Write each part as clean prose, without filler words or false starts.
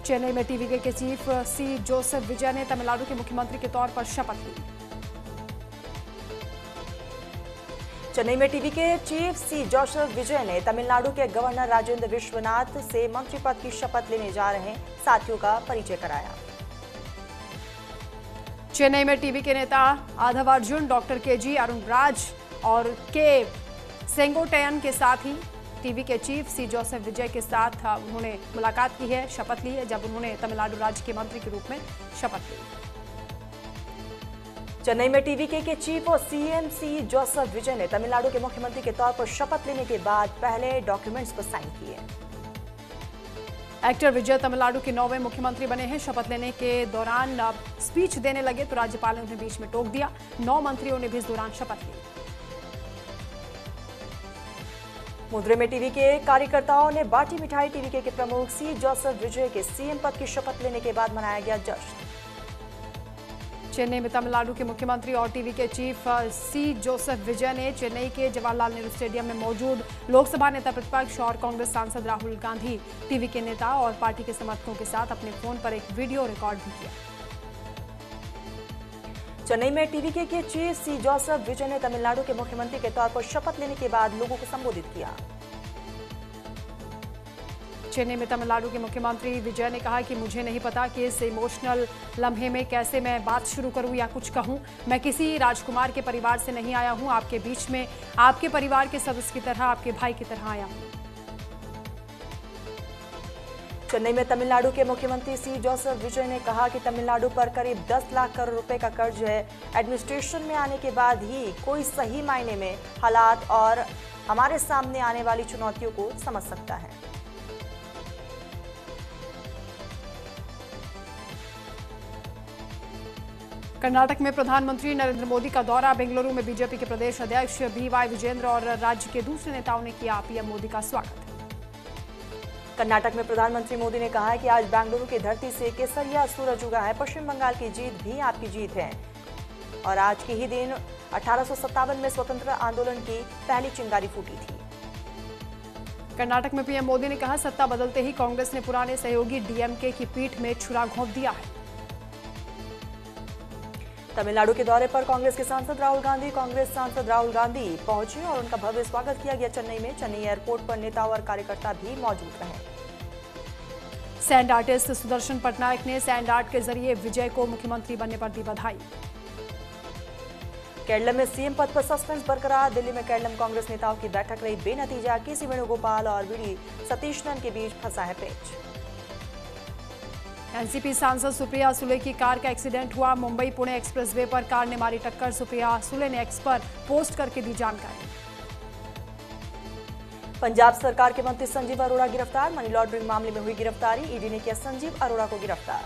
चेन्नई में टीवीके के चीफ सी जोसेफ विजय ने तमिलनाडु के मुख्यमंत्री के तौर पर शपथ ली। चेन्नई में टीवी के चीफ सी जोसेफ विजय ने तमिलनाडु के गवर्नर राजेंद्र विश्वनाथ से मंत्री पद की शपथ लेने जा रहे साथियों का परिचय कराया। चेन्नई में टीवी के नेता आधवार्जुन, डॉक्टर केजी अरुणराज और के सेंगोटयन के साथ ही टीवी के चीफ सी जोसेफ विजय के साथ उन्होंने मुलाकात की है, शपथ ली है, जब उन्होंने तमिलनाडु राज्य के मंत्री के रूप में शपथ ली। चेन्नई में टीवीके के चीफ और सीएम सी जोसेफ विजय ने तमिलनाडु के मुख्यमंत्री के तौर पर शपथ लेने के बाद पहले डॉक्यूमेंट्स पर साइन किए। एक्टर विजय तमिलनाडु के 9वें मुख्यमंत्री बने हैं। शपथ लेने के दौरान स्पीच देने लगे तो राज्यपाल ने उन्हें बीच में टोक दिया। 9 मंत्रियों ने भी इस दौरान शपथ ली। मुद्रे में टीवी के कार्यकर्ताओं ने बाटी मिठाई। टीवीके के प्रमुख सी जोसेफ विजय के सीएम पद की शपथ लेने के बाद मनाया गया जश्न। चेन्नई में तमिलनाडु के मुख्यमंत्री और टीवी के चीफ सी जोसेफ विजय ने चेन्नई के जवाहरलाल नेहरू स्टेडियम में मौजूद लोकसभा नेता प्रतिपक्ष और कांग्रेस सांसद राहुल गांधी, टीवी के नेता और पार्टी के समर्थकों के साथ अपने फोन पर एक वीडियो रिकॉर्ड भी किया। चेन्नई में टीवीके के चीफ सी जोसेफ विजय ने तमिलनाडु के मुख्यमंत्री के तौर पर शपथ लेने के बाद लोगों को संबोधित किया। चेन्नई में तमिलनाडु के मुख्यमंत्री विजय ने कहा कि मुझे नहीं पता कि इस इमोशनल लम्हे में कैसे मैं बात शुरू करूं या कुछ कहूं। मैं किसी राजकुमार के परिवार से नहीं आया हूं, आपके बीच में आपके परिवार के सदस्य की तरह, आपके भाई की तरह आया हूं। चेन्नई में तमिलनाडु के मुख्यमंत्री सी जोसेफ विजय ने कहा कि तमिलनाडु पर करीब 10 लाख करोड़ रुपए का कर्ज है। एडमिनिस्ट्रेशन में आने के बाद ही कोई सही मायने में हालात और हमारे सामने आने वाली चुनौतियों को समझ सकता है। कर्नाटक में प्रधानमंत्री नरेंद्र मोदी का दौरा। बेंगलुरु में बीजेपी के प्रदेश अध्यक्ष BY विजेंद्र और राज्य के दूसरे नेताओं ने किया पीएम मोदी का स्वागत। कर्नाटक में प्रधानमंत्री मोदी ने कहा है कि आज बेंगलुरु की धरती से केसरिया सूरज उगा है। पश्चिम बंगाल की जीत भी आपकी जीत है और आज के ही दिन 1857 में स्वतंत्रता आंदोलन की पहली चिंगारी फूटी थी। कर्नाटक में पीएम मोदी ने कहा, सत्ता बदलते ही कांग्रेस ने पुराने सहयोगी DMK की पीठ में छुरा घोंप दिया है। तमिलनाडु के दौरे पर कांग्रेस के सांसद राहुल गांधी पहुंचे और उनका भव्य स्वागत किया गया। चेन्नई एयरपोर्ट पर नेता और कार्यकर्ता भी मौजूद रहे। सैंड आर्टिस्ट सुदर्शन पटनायक ने सैंड आर्ट के जरिए विजय को मुख्यमंत्री बनने पर दी बधाई। केरल में सीएम पद पर सस्पेंस बरकरार। दिल्ली में केरल कांग्रेस नेताओं की बैठक रही बेनतीजा। केसी वेणुगोपाल और वीडी सतीशनन के बीच फंसा है पेच। एनसीपी सांसद सुप्रिया सुले की कार का एक्सीडेंट हुआ। मुंबई पुणे एक्सप्रेसवे पर कार ने मारी टक्कर। सुप्रिया सुले ने एक्स पर पोस्ट करके दी जानकारी। पंजाब सरकार के मंत्री संजीव अरोड़ा गिरफ्तार। मनी लॉन्ड्रिंग मामले में हुई गिरफ्तारी। ईडी ने किया संजीव अरोड़ा को गिरफ्तार।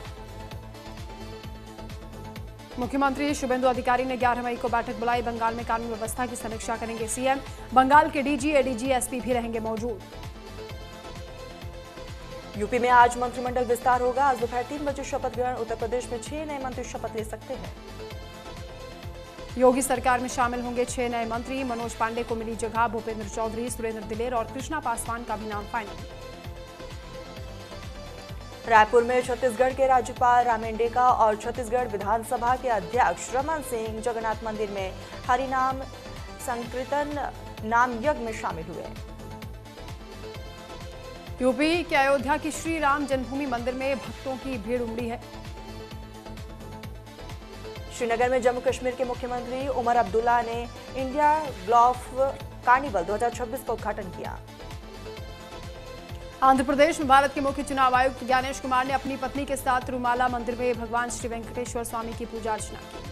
मुख्यमंत्री शुभेंदु अधिकारी ने 11 मई को बैठक बुलाई। बंगाल में कानून व्यवस्था की समीक्षा करेंगे सीएम। बंगाल के DG, ADG, SP भी रहेंगे मौजूद। यूपी में आज मंत्रिमंडल विस्तार होगा। आज दोपहर 3 बजे शपथ ग्रहण। उत्तर प्रदेश में 6 नए मंत्री शपथ ले सकते हैं। योगी सरकार में शामिल होंगे 6 नए मंत्री। मनोज पांडे को मिली जगह। भूपेंद्र चौधरी, सुरेंद्र दिलेर और कृष्णा पासवान का भी नाम फाइनल। रायपुर में छत्तीसगढ़ के राज्यपाल रामेंडेका और छत्तीसगढ़ विधानसभा के अध्यक्ष रमन सिंह जगन्नाथ मंदिर में हरिनाम संकीर्तन नाम यज्ञ में शामिल हुए। यूपी के अयोध्या की श्री राम जन्मभूमि मंदिर में भक्तों की भीड़ उमड़ी है। श्रीनगर में जम्मू कश्मीर के मुख्यमंत्री उमर अब्दुल्ला ने इंडिया ग्लोफ कार्निवल 2026 का उद्घाटन किया। आंध्र प्रदेश में भारत के मुख्य चुनाव आयुक्त ज्ञानेश कुमार ने अपनी पत्नी के साथ तिरुमाला मंदिर में भगवान श्री वेंकटेश्वर स्वामी की पूजा अर्चना की।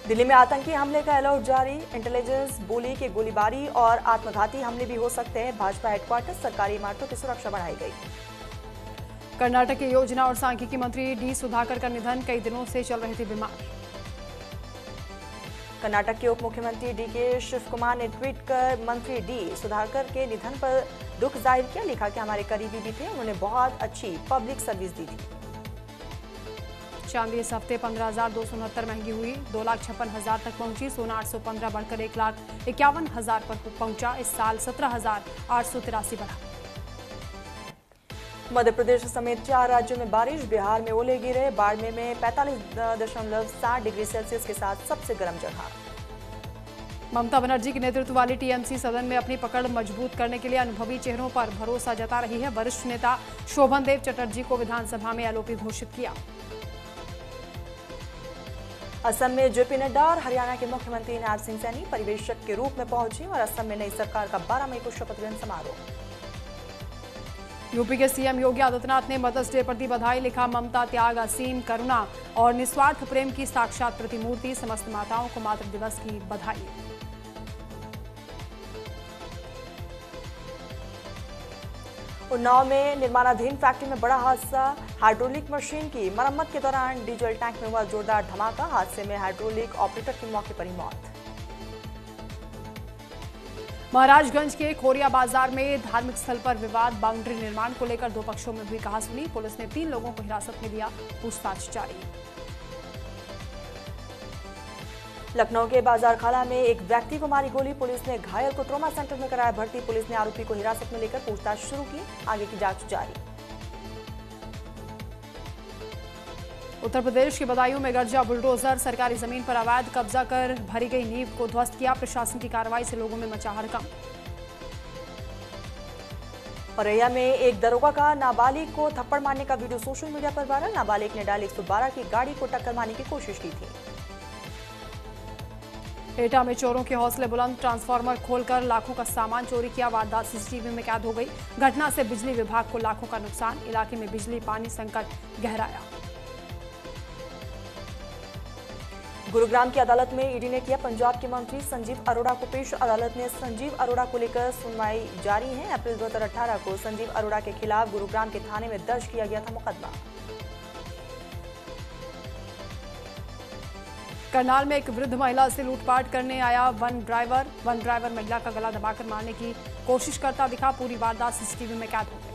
दिल्ली में आतंकी हमले का अलर्ट जारी। इंटेलिजेंस बोली कि गोलीबारी और आत्मघाती हमले भी हो सकते हैं। भाजपा हेडक्वार्टर सरकारी इमारतों की सुरक्षा बढ़ाई गई। कर्नाटक के योजना और सांख्यिकी मंत्री डी सुधाकर का निधन। कई दिनों से चल रहे थे बीमार। कर्नाटक के उप मुख्यमंत्री DK शिव कुमार ने ट्वीट कर मंत्री डी सुधाकर के निधन पर दुख जाहिर किया। लिखा कि हमारे करीबी भी थे, उन्होंने बहुत अच्छी पब्लिक सर्विस दी थी। चांदी इस हफ्ते 15,269 महंगी हुई, 2,56,000 तक पहुंची। सोना 815 बढ़कर 1,51,000 पर पहुंचा। इस साल 17,883 बढ़ा। मध्य प्रदेश समेत 4 राज्यों में बारिश, बिहार में ओले गिरे, बाड़मेर में 45.7 डिग्री सेल्सियस के साथ सबसे गर्म जगह। ममता बनर्जी के नेतृत्व वाली टीएमसी सदन में अपनी पकड़ मजबूत करने के लिए अनुभवी चेहरों पर भरोसा जता रही है। वरिष्ठ नेता शोभन देव चटर्जी को विधानसभा में एलओपी घोषित किया। असम में जेपी नड्डा और हरियाणा के मुख्यमंत्री नायब सिंह सैनी परिवेशक के रूप में पहुंचे और असम में नई सरकार का 12 मई को शपथ ग्रहण समारोह। यूपी के सीएम योगी आदित्यनाथ ने मदर्स डे पर दी बधाई। लिखा, ममता त्याग, असीम करुणा और निस्वार्थ प्रेम की साक्षात प्रतिमूर्ति। समस्त माताओं को मातृ दिवस की बधाई। उन्नाव में निर्माणाधीन फैक्ट्री में बड़ा हादसा, हाइड्रोलिक मशीन की मरम्मत के दौरान डीजल टैंक में हुआ जोरदार धमाका। हादसे में हाइड्रोलिक ऑपरेटर की मौके पर ही मौत। महाराजगंज के खोरिया बाजार में धार्मिक स्थल पर विवाद, बाउंड्री निर्माण को लेकर दो पक्षों में हुई कहासुनी। पुलिस ने 3 लोगों को हिरासत में लिया, पूछताछ जारी। लखनऊ के बाजार खाला में एक व्यक्ति को मारी गोली, पुलिस ने घायल को ट्रॉमा सेंटर में कराया भर्ती। पुलिस ने आरोपी को हिरासत में लेकर पूछताछ शुरू की, आगे की जांच जारी। उत्तर प्रदेश के बदायूं में गरजा बुलडोजर, सरकारी जमीन पर अवैध कब्जा कर भरी गई नींव को ध्वस्त किया। प्रशासन की कार्रवाई से लोगों में मचा हड़कंप। औरैया में एक दरोगा का नाबालिग को थप्पड़ मारने का वीडियो सोशल मीडिया पर वायरल। नाबालिग ने डायल 112 की गाड़ी को टक्कर मारने की कोशिश की थी। एटा में चोरों के हौसले बुलंद, ट्रांसफार्मर खोलकर लाखों का सामान चोरी किया। वारदात सीसीटीवी में कैद हो गई। घटना से बिजली विभाग को लाखों का नुकसान। इलाके में बिजली पानी संकट गहराया। गुरुग्राम की अदालत में ईडी ने किया पंजाब के मंत्री संजीव अरोड़ा को पेश। अदालत ने संजीव अरोड़ा को लेकर सुनवाई जारी है। अप्रैल 2018 को संजीव अरोड़ा के खिलाफ गुरुग्राम के थाने में दर्ज किया गया था मुकदमा। करनाल में एक वृद्ध महिला से लूटपाट करने आया वन ड्राइवर महिला का गला दबाकर मारने की कोशिश करता दिखा। पूरी वारदात सीसीटीवी में कैद हो गई।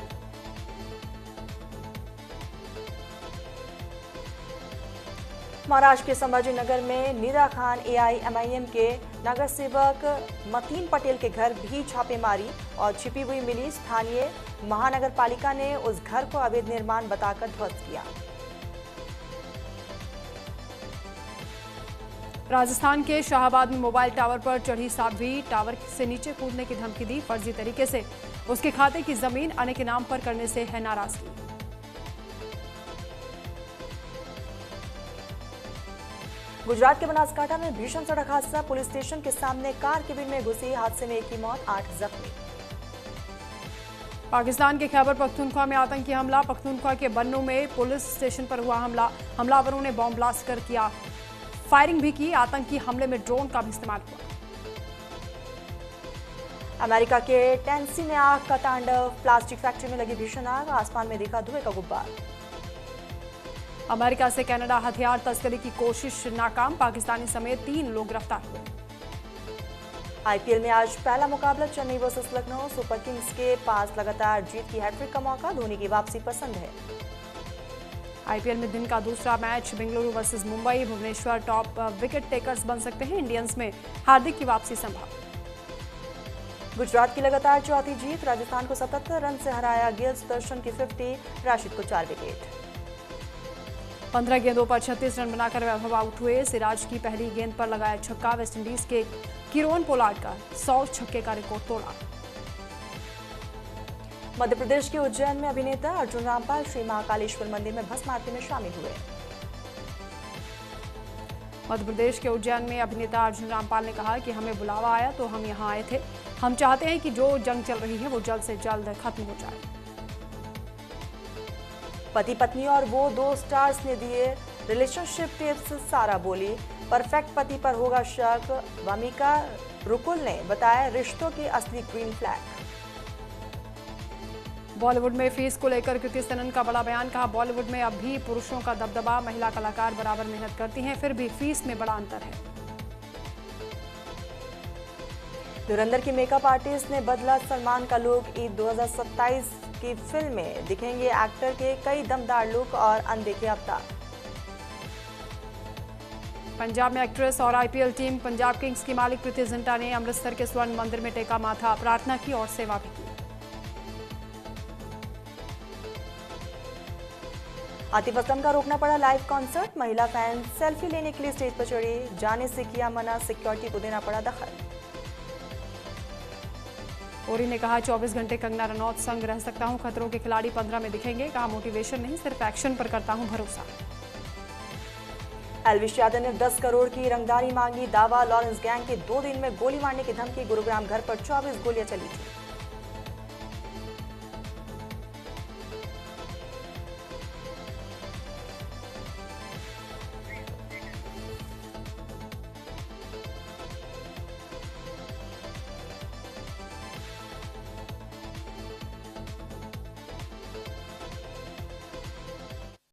महाराष्ट्र के संभाजीनगर में नीरा खान एआईएमआईएम के नगर सेवक मतीन पटेल के घर भी छापेमारी और छिपी हुई मिली। स्थानीय महानगर पालिका ने उस घर को अवैध निर्माण बताकर ध्वस्त किया। राजस्थान के शाहबाद में मोबाइल टावर पर चढ़ी साध्वी, टावर से नीचे कूदने की धमकी दी। फर्जी तरीके से उसके खाते की जमीन अन्य के नाम पर करने से है नाराजगी। गुजरात के बनासकांठा में भीषण सड़क हादसा, पुलिस स्टेशन के सामने कार केबिन में घुसी। हादसे में एक की मौत, 8 जख्मी। पाकिस्तान के खैबर पख्तूनख्वा में आतंकी हमला, पख्तूनख्वा के बन्नू में पुलिस स्टेशन पर हुआ हमला। हमलावरों ने बॉम्ब ब्लास्ट कर किया, फायरिंग भी की। आतंकी हमले में ड्रोन का भी इस्तेमाल हुआ। अमेरिका के टेनेसी में आग का तांडव, प्लास्टिक फैक्ट्री में लगी भीषण आग, आसमान में दिखा धुएं का गुब्बार। अमेरिका से कनाडा हथियार तस्करी की कोशिश नाकाम, पाकिस्तानी समेत 3 लोग गिरफ्तार हुए। आईपीएल में आज पहला मुकाबला Chennai versus Lucknow. Super Kings के पास लगातार जीत की हैट्रिक का मौका, धोनी की वापसी पसंद है। आईपीएल में दिन का दूसरा match Bengaluru versus Mumbai. Bhuvneshwar top wicket takers बन सकते हैं। इंडियंस में हार्दिक की वापसी संभव। गुजरात की लगातार चौथी जीत, राजस्थान को 77 रन से हराया। गिल सुदर्शन की 50, राशिद को 4 विकेट। 15 गेंदों पर 36 रन बनाकर वैभव आउट हुए। सिराज की पहली गेंद पर लगाया छक्का। वेस्टइंडीज के किरोन पोलार्ड का 100 छक्के का रिकॉर्ड तोड़ा। मध्य प्रदेश के उज्जैन में अभिनेता अर्जुन रामपाल श्री महाकालेश्वर मंदिर में भस्म आरती में शामिल हुए। मध्य प्रदेश के उज्जैन में अभिनेता अर्जुन रामपाल ने कहा कि हमें बुलावा आया तो हम यहां आए थे। हम चाहते हैं कि जो जंग चल रही है वो जल्द से जल्द खत्म हो जाए। पति पत्नी और वो 2 स्टार्स ने दिए रिलेशनशिप टिप्स। सारा बोली परफेक्ट पति पर होगा शक। वामिका रुकुल ने बताया रिश्तों की असली ग्रीन फ्लैग। बॉलीवुड में फीस को लेकर कृति सेनन का बड़ा बयान, कहा बॉलीवुड में अब भी पुरुषों का दबदबा, महिला कलाकार बराबर मेहनत करती हैं, फिर भी फीस में बड़ा अंतर है। धुरंधर की मेकअप आर्टिस्ट ने बदला सलमान का लुक। ईद 2027 की फिल्म में दिखेंगे एक्टर के कई दमदार लुक और अनदेखे अवतार। पंजाब में एक्ट्रेस और आईपीएल टीम पंजाब किंग्स की मालिक प्रीति जिंटा ने अमृतसर के स्वर्ण मंदिर में टेका माथा, प्रार्थना की और सेवा भी की। आतिफ असलम का रोकना पड़ा लाइव कॉन्सर्ट, महिला फैन सेल्फी लेने के लिए स्टेज पर चढ़ी, जाने से किया मना, सिक्योरिटी को देना पड़ा दखल। ओरी ने कहा 24 घंटे कंगना रनौत संग रह सकता हूं, खतरों के खिलाड़ी 15 में दिखेंगे, कहा मोटिवेशन नहीं सिर्फ एक्शन पर करता हूं भरोसा। एलविश यादव ने 10 करोड़ की रंगदारी मांगी, दावा लॉरेंस गैंग के 2 दिन में गोली मारने की धमकी, गुरुग्राम घर पर 24 गोलियां चली थी।